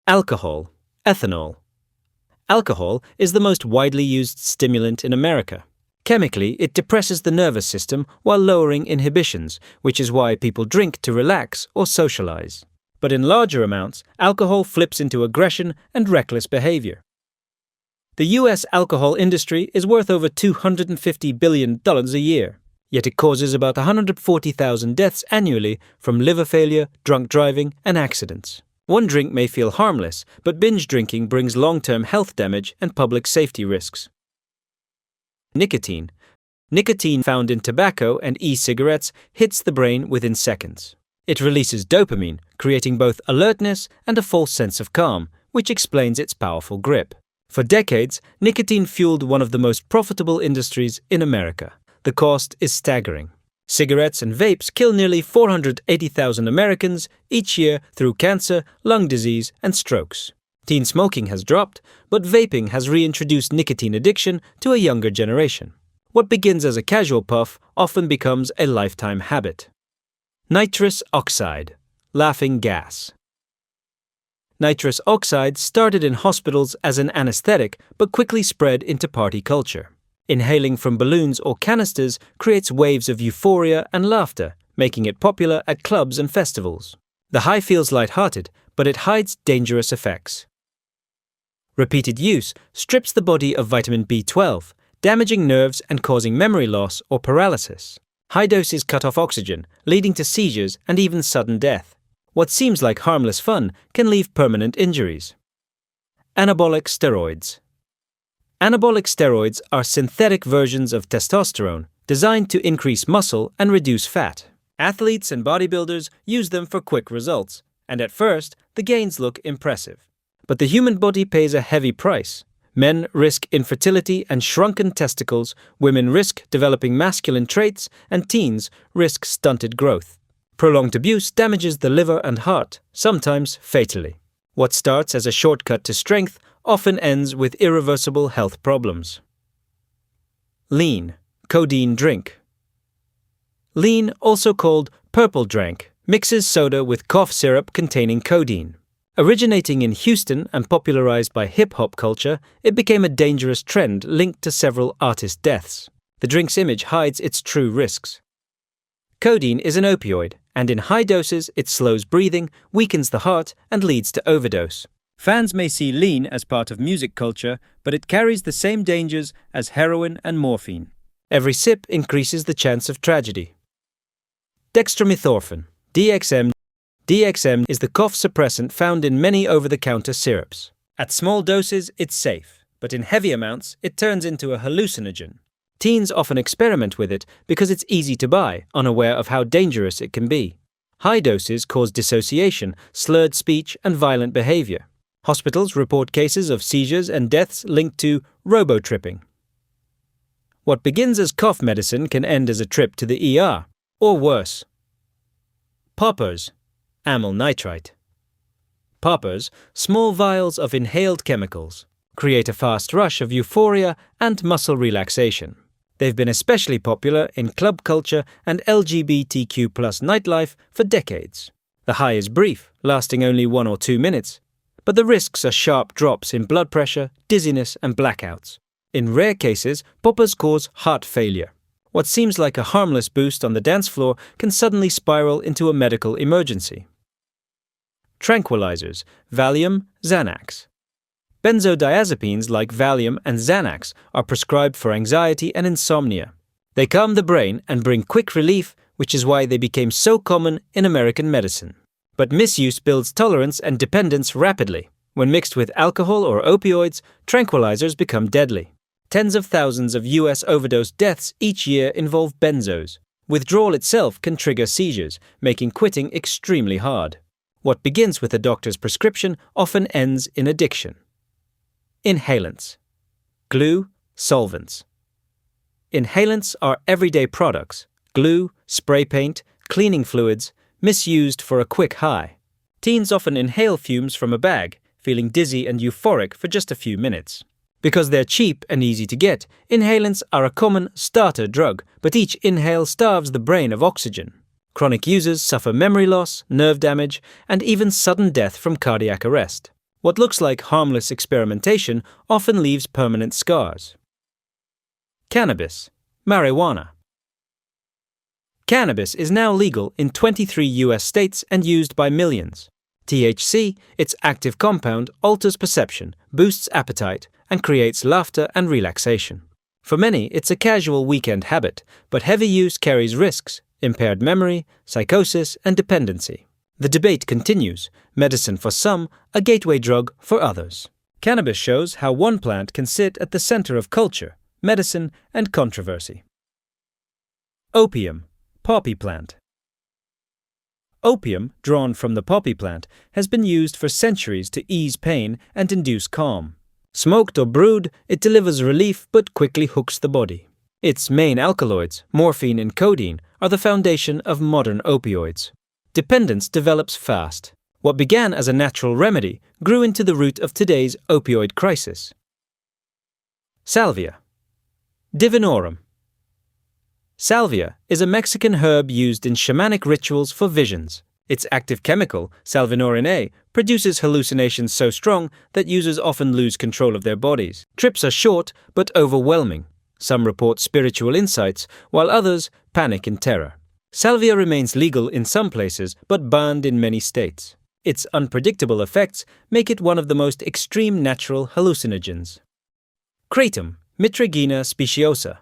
Alcohol, ethanol. Alcohol is the most widely used stimulant in America. Chemically, it depresses the nervous system while lowering inhibitions, which is why people drink to relax or socialize. But in larger amounts, alcohol flips into aggression and reckless behavior. The U.S. alcohol industry is worth over $250 billion a year, yet it causes about 140,000 deaths annually from liver failure, drunk driving, and accidents. One drink may feel harmless, but binge drinking brings long-term health damage and public safety risks. Nicotine. Nicotine found in tobacco and e-cigarettes hits the brain within seconds. It releases dopamine, creating both alertness and a false sense of calm, which explains its powerful grip. For decades, nicotine fueled one of the most profitable industries in America. The cost is staggering. Cigarettes and vapes kill nearly 480,000 Americans each year through cancer, lung disease, and strokes. Teen smoking has dropped, but vaping has reintroduced nicotine addiction to a younger generation. What begins as a casual puff often becomes a lifetime habit. Nitrous oxide, laughing gas. Nitrous oxide started in hospitals as an anesthetic but quickly spread into party culture. Inhaling from balloons or canisters creates waves of euphoria and laughter, making it popular at clubs and festivals. The high feels lighthearted, but it hides dangerous effects. Repeated use strips the body of vitamin B12, damaging nerves and causing memory loss or paralysis. High doses cut off oxygen, leading to seizures and even sudden death. What seems like harmless fun can leave permanent injuries. Anabolic steroids. Anabolic steroids are synthetic versions of testosterone designed to increase muscle and reduce fat. Athletes and bodybuilders use them for quick results, and at first, the gains look impressive. But the human body pays a heavy price. Men risk infertility and shrunken testicles, women risk developing masculine traits, and teens risk stunted growth. Prolonged abuse damages the liver and heart, sometimes fatally. What starts as a shortcut to strength often ends with irreversible health problems. Lean, codeine drink. Lean, also called purple drank, mixes soda with cough syrup containing codeine. Originating in Houston and popularized by hip-hop culture, it became a dangerous trend linked to several artist deaths. The drink's image hides its true risks. Codeine is an opioid, and in high doses it slows breathing, weakens the heart, and leads to overdose. Fans may see lean as part of music culture, but it carries the same dangers as heroin and morphine. Every sip increases the chance of tragedy. Dextromethorphan, DXM. DXM is the cough suppressant found in many over-the-counter syrups. At small doses, it's safe, but in heavy amounts, it turns into a hallucinogen. Teens often experiment with it because it's easy to buy, unaware of how dangerous it can be. High doses cause dissociation, slurred speech, and violent behavior. Hospitals report cases of seizures and deaths linked to robo-tripping. What begins as cough medicine can end as a trip to the ER, or worse. Poppers, amyl nitrite. Poppers, small vials of inhaled chemicals, create a fast rush of euphoria and muscle relaxation. They've been especially popular in club culture and LGBTQ+ nightlife for decades. The high is brief, lasting only 1 or 2 minutes, but the risks are sharp drops in blood pressure, dizziness, and blackouts. In rare cases, poppers cause heart failure. What seems like a harmless boost on the dance floor can suddenly spiral into a medical emergency. Tranquilizers, Valium, Xanax. Benzodiazepines like Valium and Xanax are prescribed for anxiety and insomnia. They calm the brain and bring quick relief, which is why they became so common in American medicine. But misuse builds tolerance and dependence rapidly. When mixed with alcohol or opioids, tranquilizers become deadly. Tens of thousands of U.S. overdose deaths each year involve benzos. Withdrawal itself can trigger seizures, making quitting extremely hard. What begins with a doctor's prescription often ends in addiction. Inhalants. Glue, solvents. Inhalants are everyday products, glue, spray paint, cleaning fluids, misused for a quick high. Teens often inhale fumes from a bag, feeling dizzy and euphoric for just a few minutes. Because they're cheap and easy to get, inhalants are a common starter drug, but each inhale starves the brain of oxygen. Chronic users suffer memory loss, nerve damage, and even sudden death from cardiac arrest. What looks like harmless experimentation often leaves permanent scars. Cannabis, marijuana. Cannabis is now legal in 23 US states and used by millions. THC, its active compound, alters perception, boosts appetite, and creates laughter and relaxation. For many, it's a casual weekend habit, but heavy use carries risks, impaired memory, psychosis, and dependency. The debate continues, medicine for some, a gateway drug for others. Cannabis shows how one plant can sit at the center of culture, medicine, and controversy. Opium, poppy plant. Opium, drawn from the poppy plant, has been used for centuries to ease pain and induce calm. Smoked or brewed, it delivers relief but quickly hooks the body. Its main alkaloids, morphine and codeine, are the foundation of modern opioids. Dependence develops fast. What began as a natural remedy grew into the root of today's opioid crisis. Salvia Divinorum. Salvia is a Mexican herb used in shamanic rituals for visions. Its active chemical, salvinorin A, produces hallucinations so strong that users often lose control of their bodies. Trips are short but overwhelming. Some report spiritual insights, while others panic in terror. Salvia remains legal in some places but banned in many states. Its unpredictable effects make it one of the most extreme natural hallucinogens. Kratom, Mitragina speciosa.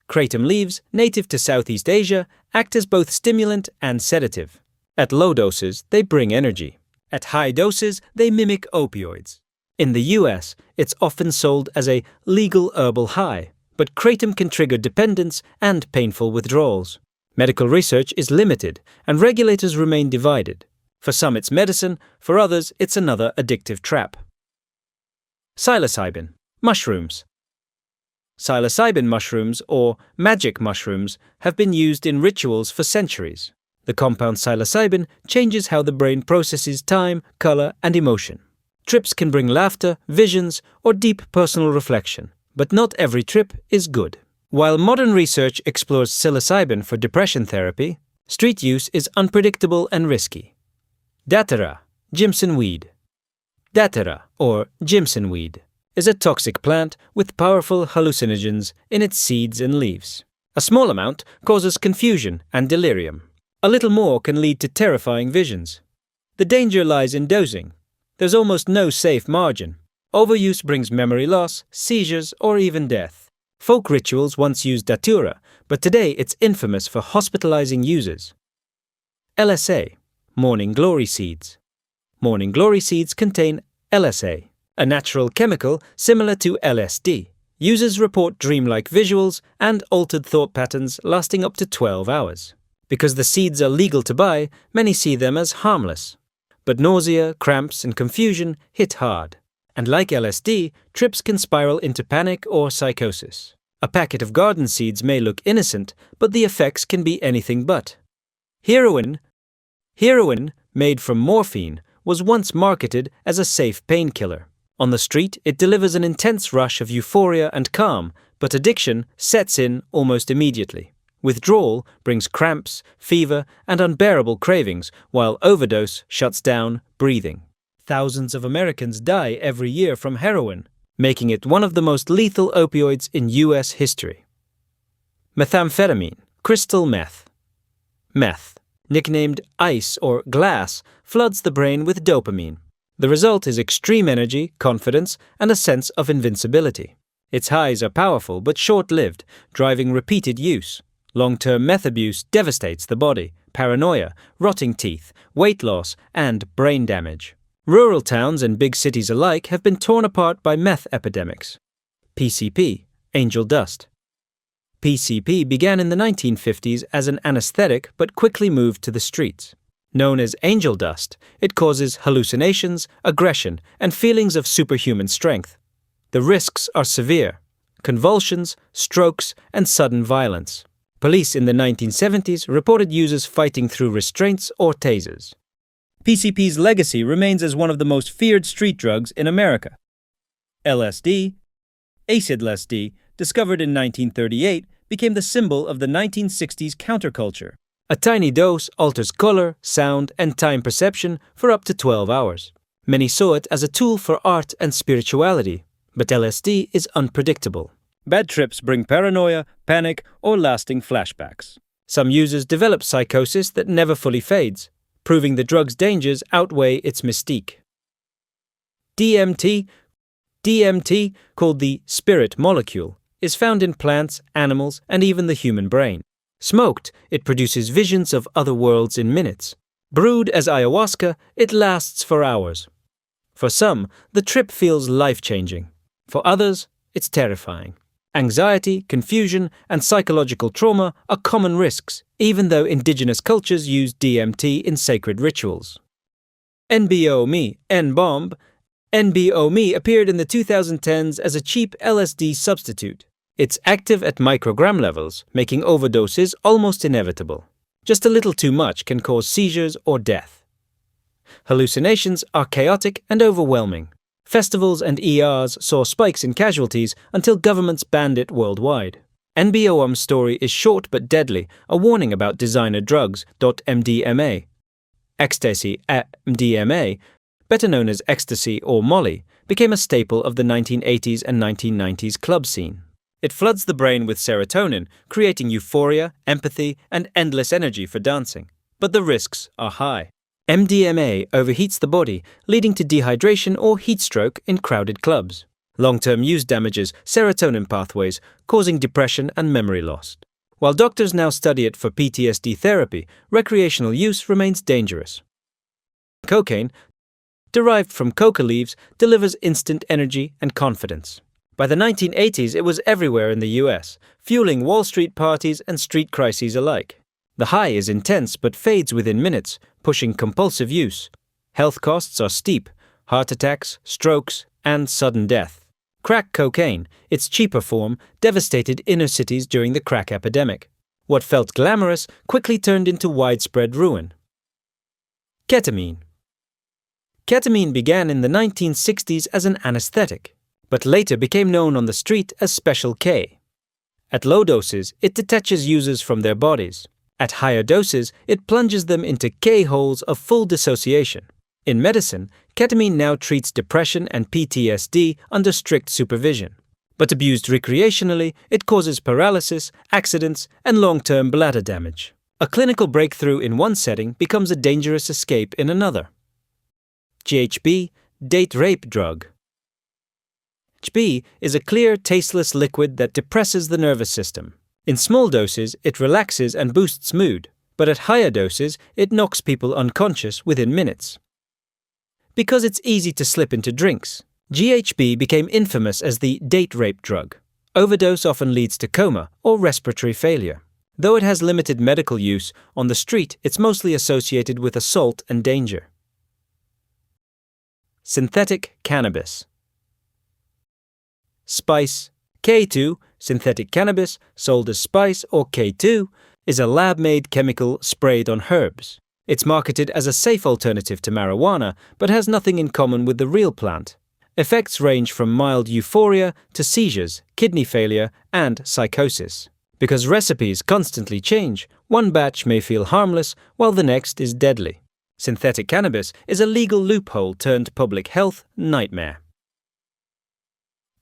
Kratom leaves, native to Southeast Asia, act as both stimulant and sedative. At low doses, they bring energy. At high doses, they mimic opioids. In the US, it's often sold as a legal herbal high, but kratom can trigger dependence and painful withdrawals. Medical research is limited, and regulators remain divided. For some it's medicine, for others it's another addictive trap. Psilocybin, mushrooms. Psilocybin mushrooms, or magic mushrooms, have been used in rituals for centuries. The compound psilocybin changes how the brain processes time, color, and emotion. Trips can bring laughter, visions, or deep personal reflection, but not every trip is good. While modern research explores psilocybin for depression therapy, street use is unpredictable and risky. Datura, Jimson weed. Datura, or Jimson weed, is a toxic plant with powerful hallucinogens in its seeds and leaves. A small amount causes confusion and delirium. A little more can lead to terrifying visions. The danger lies in dosing. There's almost no safe margin. Overuse brings memory loss, seizures, or even death. Folk rituals once used Datura, but today it's infamous for hospitalizing users. LSA, morning glory seeds. Morning glory seeds contain LSA, a natural chemical similar to LSD. Users report dreamlike visuals and altered thought patterns lasting up to 12 hours. Because the seeds are legal to buy, many see them as harmless. But nausea, cramps, and confusion hit hard. And like LSD, trips can spiral into panic or psychosis. A packet of garden seeds may look innocent, but the effects can be anything but. Heroin, made from morphine, was once marketed as a safe painkiller. On the street, it delivers an intense rush of euphoria and calm, but addiction sets in almost immediately. Withdrawal brings cramps, fever, and unbearable cravings, while overdose shuts down breathing. Thousands of Americans die every year from heroin, making it one of the most lethal opioids in US history. Methamphetamine, crystal meth. Meth, nicknamed ice or glass, floods the brain with dopamine. The result is extreme energy, confidence, and a sense of invincibility. Its highs are powerful but short-lived, driving repeated use. Long-term meth abuse devastates the body, paranoia, rotting teeth, weight loss, and brain damage. Rural towns and big cities alike have been torn apart by meth epidemics. PCP, angel dust. PCP began in the 1950s as an anesthetic but quickly moved to the streets. Known as angel dust, it causes hallucinations, aggression, and feelings of superhuman strength. The risks are severe: convulsions, strokes, and sudden violence. Police in the 1970s reported users fighting through restraints or tasers. PCP's legacy remains as one of the most feared street drugs in America. LSD, acid LSD, discovered in 1938, became the symbol of the 1960s counterculture. A tiny dose alters color, sound, and time perception for up to 12 hours. Many saw it as a tool for art and spirituality, but LSD is unpredictable. Bad trips bring paranoia, panic, or lasting flashbacks. Some users develop psychosis that never fully fades, proving the drug's dangers outweigh its mystique. DMT, called the spirit molecule, is found in plants, animals, and even the human brain. Smoked, it produces visions of other worlds in minutes. Brewed as ayahuasca, it lasts for hours. For some, the trip feels life-changing. For others, it's terrifying. Anxiety, confusion, and psychological trauma are common risks, even though indigenous cultures use DMT in sacred rituals. NBOMe, NBOMe appeared in the 2010s as a cheap LSD substitute. It's active at microgram levels, making overdoses almost inevitable. Just a little too much can cause seizures or death. Hallucinations are chaotic and overwhelming. Festivals and ERs saw spikes in casualties until governments banned it worldwide. NBOMe's story is short but deadly, a warning about designer drugs. MDMA. Ecstasy, MDMA, better known as ecstasy or Molly, became a staple of the 1980s and 1990s club scene. It floods the brain with serotonin, creating euphoria, empathy, and endless energy for dancing. But the risks are high. MDMA overheats the body, leading to dehydration or heat stroke in crowded clubs. Long-term use damages serotonin pathways, causing depression and memory loss. While doctors now study it for PTSD therapy, recreational use remains dangerous. Cocaine, derived from coca leaves, delivers instant energy and confidence. By the 1980s, it was everywhere in the US, fueling Wall Street parties and street crises alike. The high is intense but fades within minutes, pushing compulsive use. Health costs are steep: heart attacks, strokes, and sudden death. Crack cocaine, its cheaper form, devastated inner cities during the crack epidemic. What felt glamorous quickly turned into widespread ruin. Ketamine. Ketamine began in the 1960s as an anesthetic, but later became known on the street as Special K. At low doses, it detaches users from their bodies. At higher doses, it plunges them into K-holes of full dissociation. In medicine, ketamine now treats depression and PTSD under strict supervision. But abused recreationally, it causes paralysis, accidents, and long-term bladder damage. A clinical breakthrough in one setting becomes a dangerous escape in another. GHB, date rape drug. GHB is a clear, tasteless liquid that depresses the nervous system. In small doses, it relaxes and boosts mood, but at higher doses, it knocks people unconscious within minutes. Because it's easy to slip into drinks, GHB became infamous as the date rape drug. Overdose often leads to coma or respiratory failure. Though it has limited medical use, on the street it's mostly associated with assault and danger. Synthetic cannabis. Spice. K2, synthetic cannabis, sold as spice or K2, is a lab-made chemical sprayed on herbs. It's marketed as a safe alternative to marijuana, but has nothing in common with the real plant. Effects range from mild euphoria to seizures, kidney failure, and psychosis. Because recipes constantly change, one batch may feel harmless while the next is deadly. Synthetic cannabis is a legal loophole turned public health nightmare.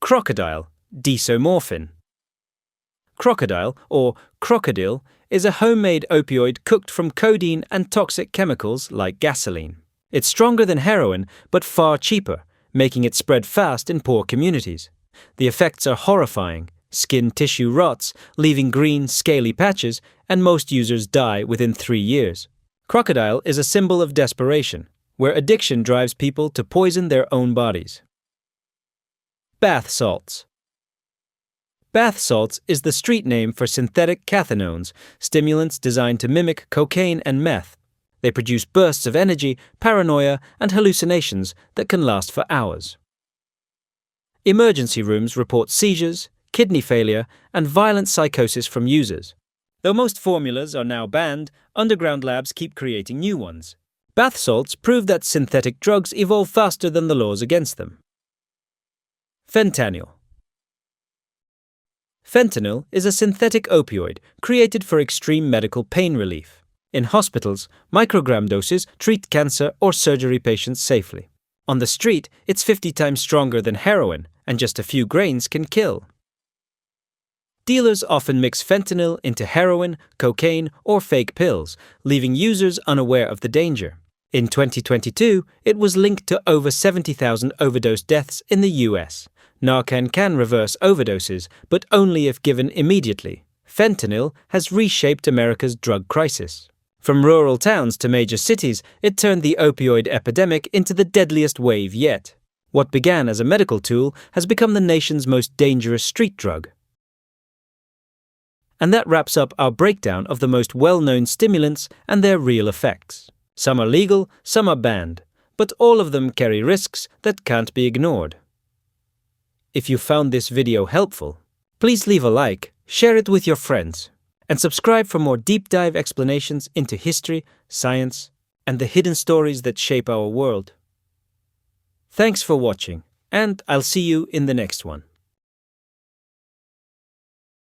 Crocodile, desomorphin. Crocodile, or crocodile, is a homemade opioid cooked from codeine and toxic chemicals like gasoline. It's stronger than heroin, but far cheaper, making it spread fast in poor communities. The effects are horrifying. Skin tissue rots, leaving green, scaly patches, and most users die within 3 years. Crocodile is a symbol of desperation, where addiction drives people to poison their own bodies. Bath salts. Bath salts is the street name for synthetic cathinones, stimulants designed to mimic cocaine and meth. They produce bursts of energy, paranoia, and hallucinations that can last for hours. Emergency rooms report seizures, kidney failure, and violent psychosis from users. Though most formulas are now banned, underground labs keep creating new ones. Bath salts prove that synthetic drugs evolve faster than the laws against them. Fentanyl. Fentanyl is a synthetic opioid created for extreme medical pain relief. In hospitals, microgram doses treat cancer or surgery patients safely. On the street, it's 50 times stronger than heroin, and just a few grains can kill. Dealers often mix fentanyl into heroin, cocaine, or fake pills, leaving users unaware of the danger. In 2022, it was linked to over 70,000 overdose deaths in the US. Narcan can reverse overdoses, but only if given immediately. Fentanyl has reshaped America's drug crisis. From rural towns to major cities, it turned the opioid epidemic into the deadliest wave yet. What began as a medical tool has become the nation's most dangerous street drug. And that wraps up our breakdown of the most well-known stimulants and their real effects. Some are legal, some are banned, but all of them carry risks that can't be ignored. If you found this video helpful, please leave a like, share it with your friends, and subscribe for more deep dive explanations into history, science, and the hidden stories that shape our world. Thanks for watching, and I'll see you in the next one.